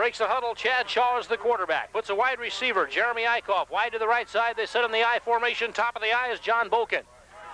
breaks the huddle. Chad Shaw is the quarterback. Puts a wide receiver, Jeremy Eickhoff, wide to the right side. They set in the I formation. Top of the I is John Boken.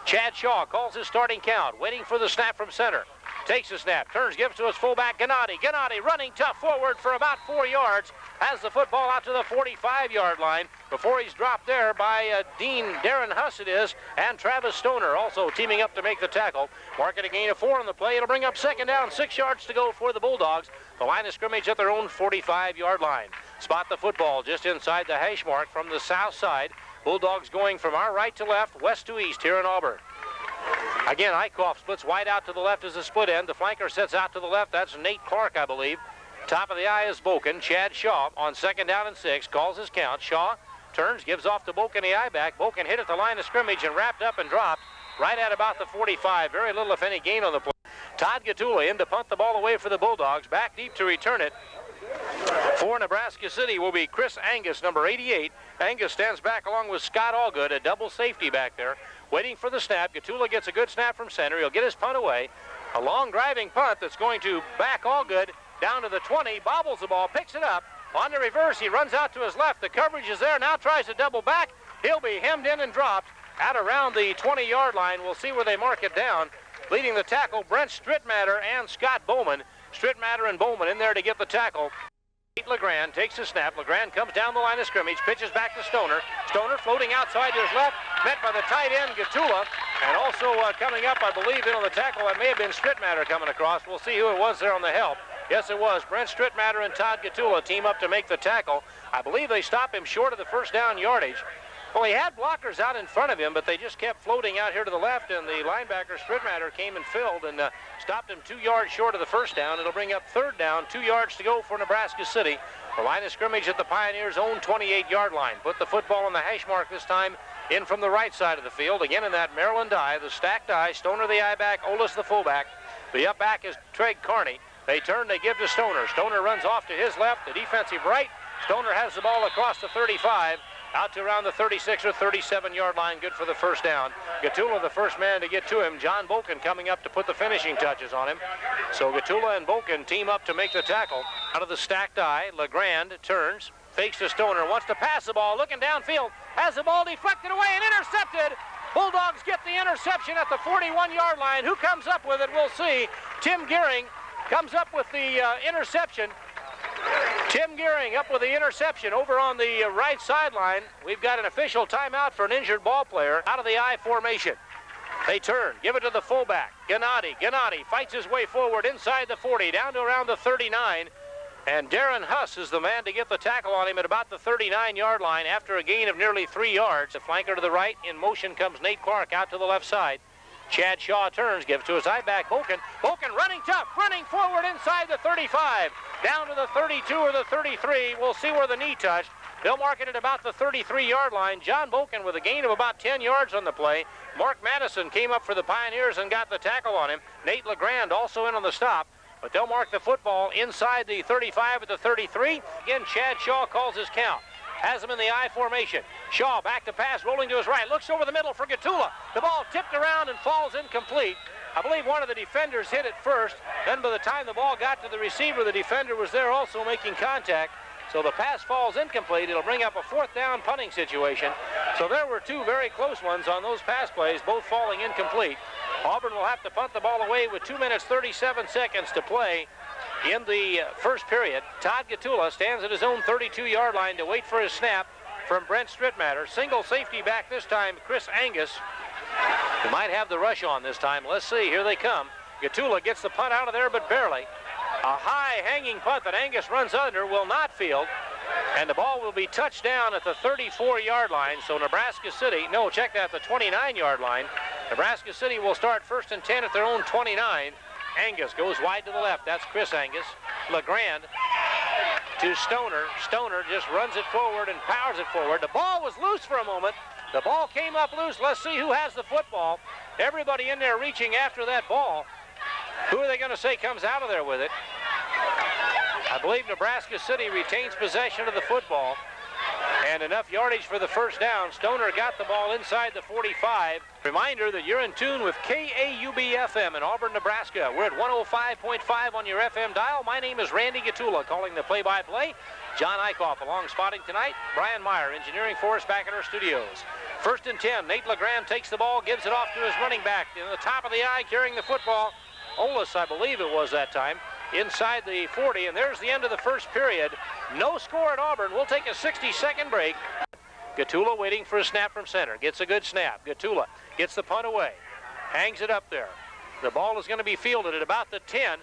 Chad Shaw calls his starting count, waiting for the snap from center. Takes the snap, turns, gives to his fullback, Gennady. Gennady running tough forward for about 4 yards. Has the football out to the 45-yard line before he's dropped there by Darren Huss it is, and Travis Stoner also teaming up to make the tackle. Marking a gain of 4 on the play. It'll bring up second down, 6 yards to go for the Bulldogs. The line of scrimmage at their own 45-yard line. Spot the football just inside the hash mark from the south side. Bulldogs going from our right to left, west to east here in Auburn. Again, Eickhoff splits wide out to the left as a split end. The flanker sets out to the left. That's Nate Clark, I believe. Top of the I is Boken. Chad Shaw on second down and 6. Calls his count. Shaw turns, gives off to Boken, the I back. Boken hit at the line of scrimmage and wrapped up and dropped right at about the 45. Very little, if any, gain on the play. Todd Gottula in to punt the ball away for the Bulldogs. Back deep to return it for Nebraska City will be Chris Angus, number 88. Angus stands back along with Scott Allgood, a double safety back there, waiting for the snap. Gottula gets a good snap from center. He'll get his punt away. A long driving punt that's going to back Allgood down to the 20, bobbles the ball, picks it up. On the reverse, he runs out to his left. The coverage is there, now tries to double back. He'll be hemmed in and dropped at around the 20-yard line. We'll see where they mark it down. Leading the tackle, Brent Strittmatter and Scott Bowman. Strittmatter and Bowman in there to get the tackle. LeGrand takes the snap. LeGrand comes down the line of scrimmage, pitches back to Stoner. Stoner floating outside to his left, met by the tight end, Gottula. And also coming up, I believe, in on the tackle, that may have been Strittmatter coming across. We'll see who it was there on the help. Yes, it was. Brent Strittmatter and Todd Gottula team up to make the tackle. I believe they stop him short of the first down yardage. Well, he had blockers out in front of him, but they just kept floating out here to the left, and the linebacker, Strittmatter, came and filled and stopped him 2 yards short of the first down. It'll bring up third down, 2 yards to go for Nebraska City. The line of scrimmage at the Pioneers' own 28-yard line. Put the football on the hash mark this time in from the right side of the field. Again in that Maryland I, the stacked I. Stoner the I-back, Olis the fullback. The up-back is Treg Carney. They turn, they give to Stoner. Stoner runs off to his left, the defensive right. Stoner has the ball across the 35. Out to around the 36 or 37-yard line, good for the first down. Gottula, the first man to get to him. John Boken coming up to put the finishing touches on him. So Gottula and Boken team up to make the tackle. Out of the stacked I, LeGrand turns, fakes to Stoner, wants to pass the ball, looking downfield, has the ball deflected away and intercepted. Bulldogs get the interception at the 41-yard line. Who comes up with it, we'll see. Tim Gearing comes up with the interception. Tim Gearing up with the interception over on the right sideline. We've got an official timeout for an injured ball player out of the I formation. They turn, give it to the fullback, Gennady. Gennady fights his way forward inside the 40, down to around the 39. And Darren Huss is the man to get the tackle on him at about the 39-yard line after a gain of nearly 3 yards. The flanker to the right. In motion comes Nate Clark out to the left side. Chad Shaw turns, gives to his I-back, Boken. Boken running tough, running forward inside the 35. Down to the 32 or the 33. We'll see where the knee touched. They'll mark it at about the 33-yard line. John Boken with a gain of about 10 yards on the play. Mark Madison came up for the Pioneers and got the tackle on him. Nate LeGrand also in on the stop. But they'll mark the football inside the 35 at the 33. Again, Chad Shaw calls his count. Has him in the I formation. Shaw back to pass, rolling to his right. Looks over the middle for Gottula. The ball tipped around and falls incomplete. I believe one of the defenders hit it first. Then by the time the ball got to the receiver, the defender was there also making contact. So the pass falls incomplete. It'll bring up a fourth down punting situation. So there were two very close ones on those pass plays, both falling incomplete. Auburn will have to punt the ball away with 2 minutes 37 seconds to play in the first period. Todd Gottula stands at his own 32-yard line to wait for his snap from Brent Strittmatter. Single safety back this time, Chris Angus. He might have the rush on this time. Let's see. Here they come. Gottula gets the punt out of there, but barely. A high hanging punt that Angus runs under will not field. And the ball will be touched down at the 34-yard line. So Nebraska City, no, check that, the 29-yard line. Nebraska City will start 1st and 10 at their own 29. Angus goes wide to the left. That's Chris Angus. LeGrand to Stoner. Stoner just runs it forward and powers it forward. The ball was loose for a moment. The ball came up loose. Let's see who has the football. Everybody in there reaching after that ball. Who are they going to say comes out of there with it? I believe Nebraska City retains possession of the football. And enough yardage for the first down. Stoner got the ball inside the 45. Reminder that you're in tune with KAUB-FM in Auburn, Nebraska. We're at 105.5 on your FM dial. My name is Randy Gottula, calling the play-by-play. John Eickhoff along spotting tonight. Brian Meyer engineering for us back in our studios. 1st and 10. Nate LeGrand takes the ball, gives it off to his running back. In the top of the eye, carrying the football. Olis, I believe it was that time, inside the 40, and there's the end of the first period. No score at Auburn. We'll take a 60-second break. Gottula waiting for a snap from center. Gets a good snap. Gottula gets the punt away. Hangs it up there. The ball is going to be fielded at about the 10.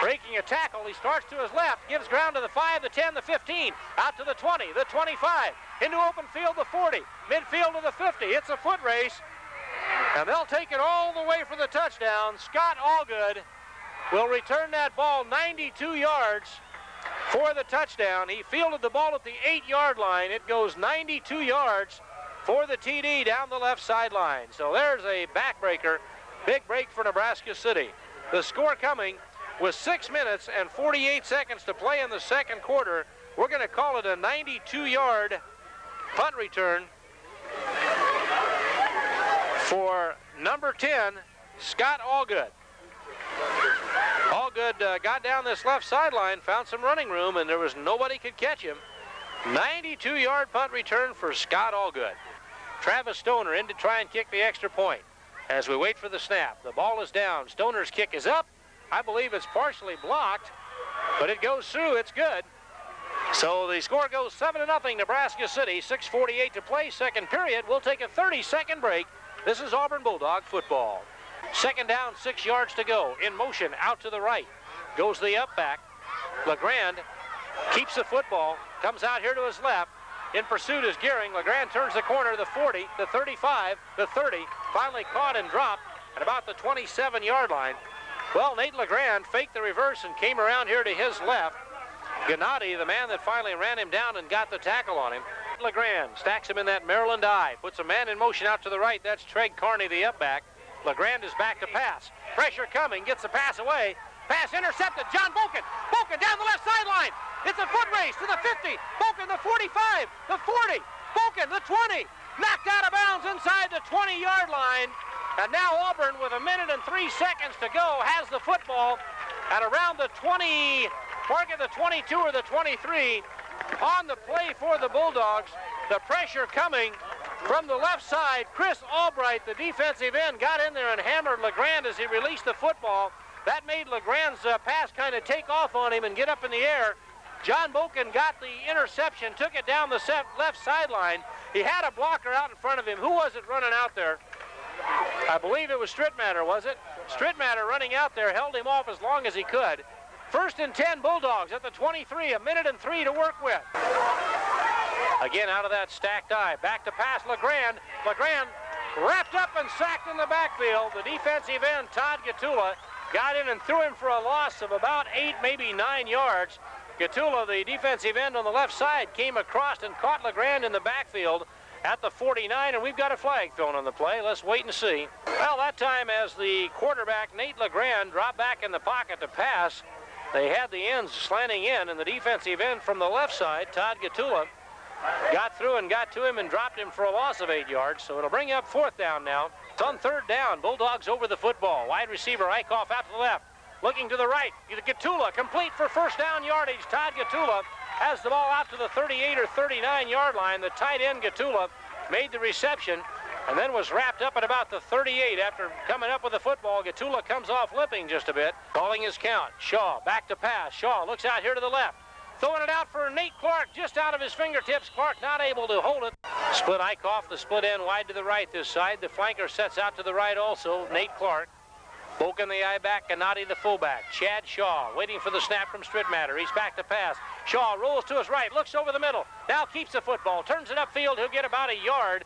Breaking a tackle, he starts to his left, gives ground to the 5, the 10, the 15, out to the 20, the 25, into open field, the 40, midfield to the 50. It's a foot race, and they'll take it all the way for the touchdown. Scott Allgood will return that ball 92 yards for the touchdown. He fielded the ball at the 8-yard line. It goes 92 yards for the TD down the left sideline. So there's a backbreaker, big break for Nebraska City. The score coming with 6 minutes and 48 seconds to play in the second quarter. We're going to call it a 92-yard punt return for number 10, Scott Allgood. Allgood got down this left sideline, found some running room, and there was nobody could catch him. 92-yard punt return for Scott Allgood. Travis Stoner in to try and kick the extra point. As we wait for the snap, the ball is down. Stoner's kick is up. I believe it's partially blocked, but it goes through. It's good. So the score goes 7-0 Nebraska City. 6:48 to play, second period. We'll take a 30-second break. This is Auburn Bulldog football. Second down, 6 yards to go. In motion, out to the right. Goes the up back. LeGrand keeps the football, comes out here to his left. In pursuit is Gearing. LeGrand turns the corner, the 40, the 35, the 30. Finally caught and dropped at about the 27-yard line. Well, Nate LeGrand faked the reverse and came around here to his left. Gennady, the man that finally ran him down and got the tackle on him. LeGrand stacks him in that Maryland eye. Puts a man in motion out to the right. That's Treg Carney, the up back. LeGrand is back to pass. Pressure coming. Gets the pass away. Pass intercepted. John Bolkin. Bolkin down the left sideline. It's a foot race to the 50. Bolkin, the 45. The 40. Bolkin, the 20. Knocked out of bounds inside the 20-yard line. And now Auburn, with 1 minute and 3 seconds to go, has the football at around the 20, mark at the 22 or the 23. On the play for the Bulldogs, the pressure coming from the left side. Chris Albright, the defensive end, got in there and hammered LeGrand as he released the football. That made LeGrand's pass kind of take off on him and get up in the air. John Bolkin got the interception, took it down the left sideline. He had a blocker out in front of him. Who was it running out there? I believe it was Strittmatter, was it? Strittmatter running out there, held him off as long as he could. 1st and 10 Bulldogs at the 23, 1 minute and 3 to work with. Again, out of that stacked eye, back to pass LeGrand. LeGrand wrapped up and sacked in the backfield. The defensive end, Todd Gottula, got in and threw him for a loss of about 8, maybe 9 yards. Gottula, the defensive end on the left side, came across and caught LeGrand in the backfield at the 49, and we've got a flag thrown on the play. Let's wait and see. Well, that time as the quarterback, Nate LeGrand, dropped back in the pocket to pass, they had the ends slanting in, and the defensive end from the left side, Todd Gottula, got through and got to him and dropped him for a loss of 8 yards, so it'll bring up 4th down now. It's on 3rd down. Bulldogs over the football. Wide receiver Eickhoff out to the left. Looking to the right. Gottula complete for first down yardage. Todd Gottula has the ball out to the 38 or 39-yard line. The tight end Gottula made the reception and then was wrapped up at about the 38 after coming up with the football. Gottula comes off limping just a bit. Calling his count. Shaw back to pass. Shaw looks out here to the left. Throwing it out for Nate Clark, just out of his fingertips. Clark not able to hold it. Split Eickhoff, the split end wide to the right this side. The flanker sets out to the right also, Nate Clark. Bolkin the eye back, Gennady the fullback. Chad Shaw waiting for the snap from Strittmatter. He's back to pass. Shaw rolls to his right, looks over the middle. Now keeps the football, turns it upfield. He'll get about a yard.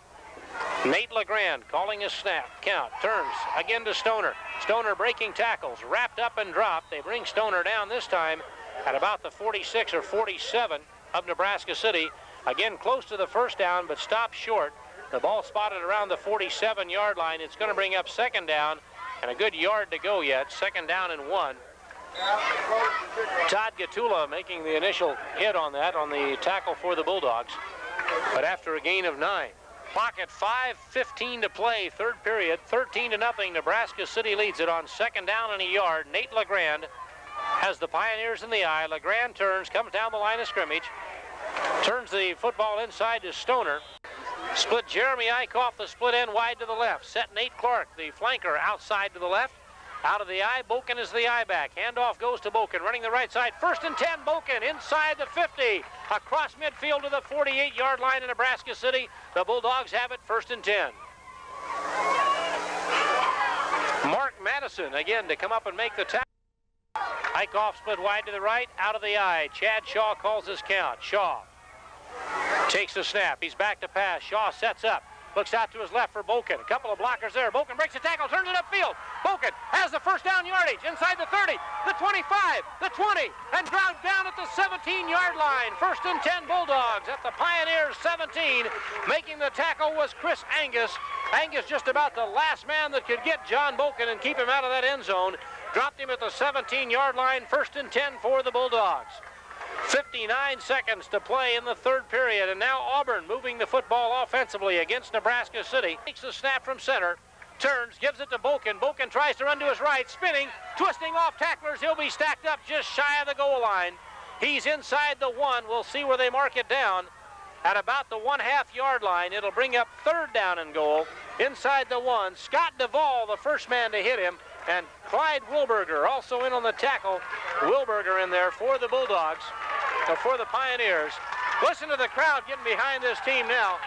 Nate LeGrand calling his snap. Count, turns again to Stoner. Stoner breaking tackles, wrapped up and dropped. They bring Stoner down this time at about the 46 or 47 of Nebraska City. Again, close to the first down, but stopped short. The ball spotted around the 47-yard line. It's going to bring up 2nd down and a good yard to go yet. 2nd down and 1. Todd Gottula making the initial hit on that on the tackle for the Bulldogs. but after a gain of 9. Clock at 5:15 to play, third period, 13-0. Nebraska City leads it on second down and a yard. Nate LeGrand has the Pioneers in the eye. LeGrand turns, comes down the line of scrimmage, turns the football inside to Stoner. Split Jeremy Eickhoff, the split end wide to the left. Set Nate Clark, the flanker, outside to the left. Out of the eye, Boken is the eye back. Handoff goes to Boken, running the right side. 1st and 10, Boken inside the 50. Across midfield to the 48-yard line in Nebraska City. The Bulldogs have it, 1st and 10. Mark Madison, again, to come up and make the tackle. Eickhoff split wide to the right, out of the eye. Chad Shaw calls his count. Shaw takes the snap. He's back to pass. Shaw sets up. Looks out to his left for Boken. A couple of blockers there. Boken breaks the tackle, turns it upfield. Boken has the first down yardage inside the 30, the 25, the 20, and ground down at the 17-yard line. 1st and 10 Bulldogs at the Pioneers 17. Making the tackle was Chris Angus. Angus just about the last man that could get John Boken and keep him out of that end zone. Dropped him at the 17-yard line. 1st and 10 for the Bulldogs. 59 seconds to play in the third period, and now Auburn moving the football offensively against Nebraska City. Takes the snap from center, turns, gives it to Boken. Boken tries to run to his right, spinning, twisting off tacklers. He'll be stacked up just shy of the goal line. He's inside the 1. We'll see where they mark it down. At about the 1/2-yard line, it'll bring up 3rd down and goal. Inside the 1, Scott Duvall, the first man to hit him, and Clyde Wilberger also in on the tackle. Wilberger in there for the Bulldogs, or for the Pioneers. Listen to the crowd getting behind this team now.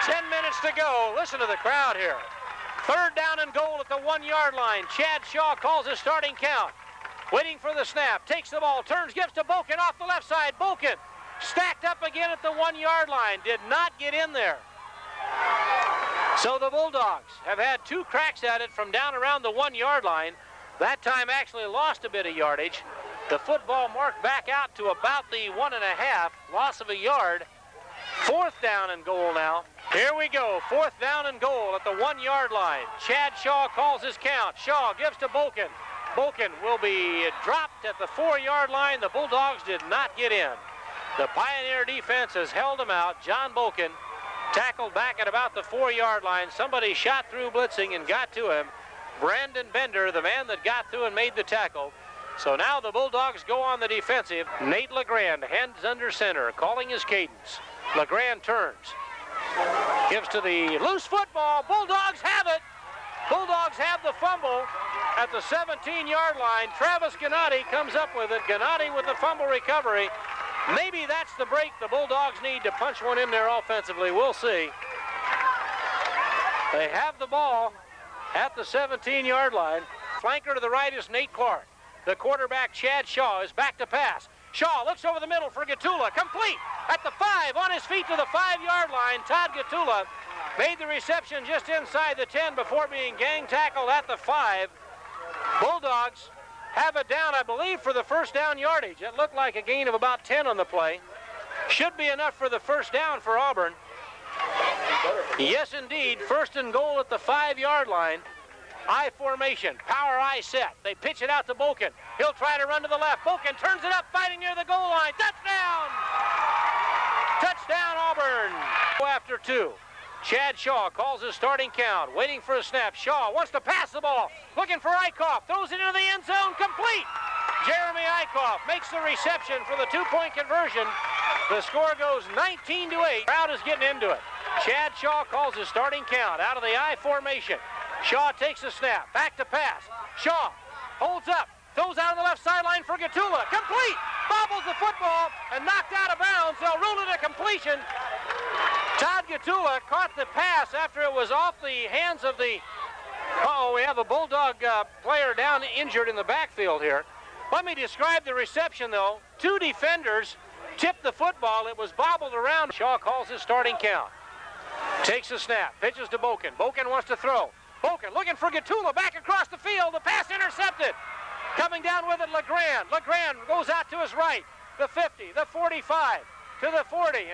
10 minutes to go. Listen to the crowd here. 3rd down and goal at the 1-yard line. Chad Shaw calls his starting count. Waiting for the snap. Takes the ball. Turns. Gives to Boken off the left side. Boken stacked up again at the 1-yard line. Did not get in there. So the Bulldogs have had 2 cracks at it from down around the 1-yard line. That time actually lost a bit of yardage. The football marked back out to about the 1.5. Loss of a yard. 4th down and goal now. Here we go. 4th down and goal at the 1-yard line. Chad Shaw calls his count. Shaw gives to Boken. Boken will be dropped at the 4-yard line. The Bulldogs did not get in. The Pioneer defense has held him out. John Boken tackled back at about the 4-yard line. Somebody shot through blitzing and got to him. Brandon Bender, the man that got through and made the tackle. So now the Bulldogs go on the defensive. Nate LeGrand, hands under center, calling his cadence. LeGrand turns. Gives to the loose football. Bulldogs have it. Bulldogs have the fumble at the 17-yard line. Travis Gennady comes up with it. Gennady with the fumble recovery. Maybe that's the break the Bulldogs need to punch one in there offensively. We'll see. They have the ball at the 17-yard line. Flanker to the right is Nate Clark. The quarterback, Chad Shaw, is back to pass. Shaw looks over the middle for Gottula. Complete at the 5, on his feet to the 5-yard line. Todd Gottula made the reception just inside the 10 before being gang tackled at the 5. Bulldogs have it down, I believe, for the 1st down yardage. It looked like a gain of about 10 on the play. Should be enough for the 1st down for Auburn. Yes, indeed. 1st and goal at the 5-yard line. I formation, power I set. They pitch it out to Boken. He'll try to run to the left. Boken turns it up, fighting near the goal line. Touchdown! Touchdown, Auburn. After 2. Chad Shaw calls his starting count, waiting for a snap. Shaw wants to pass the ball, looking for Eickhoff, throws it into the end zone, complete. Jeremy Eickhoff makes the reception for the 2-point conversion. The score goes 19-8. Crowd is getting into it. Chad Shaw calls his starting count out of the I formation. Shaw takes a snap, back to pass. Shaw holds up, throws out on the left sideline for Gottula. Complete! Bobbles the football and knocked out of bounds. They'll rule it a completion. Todd Gottula caught the pass after it was off the hands of the... we have a Bulldog player down injured in the backfield here. Let me describe the reception, though. 2 defenders tipped the football. It was bobbled around. Shaw calls his starting count. Takes the snap, pitches to Boken. Boken wants to throw. Boken looking for Gottula, back across the field. The pass intercepted. Coming down with it, LeGrand. LeGrand goes out to his right. The 50, the 45, to the 40.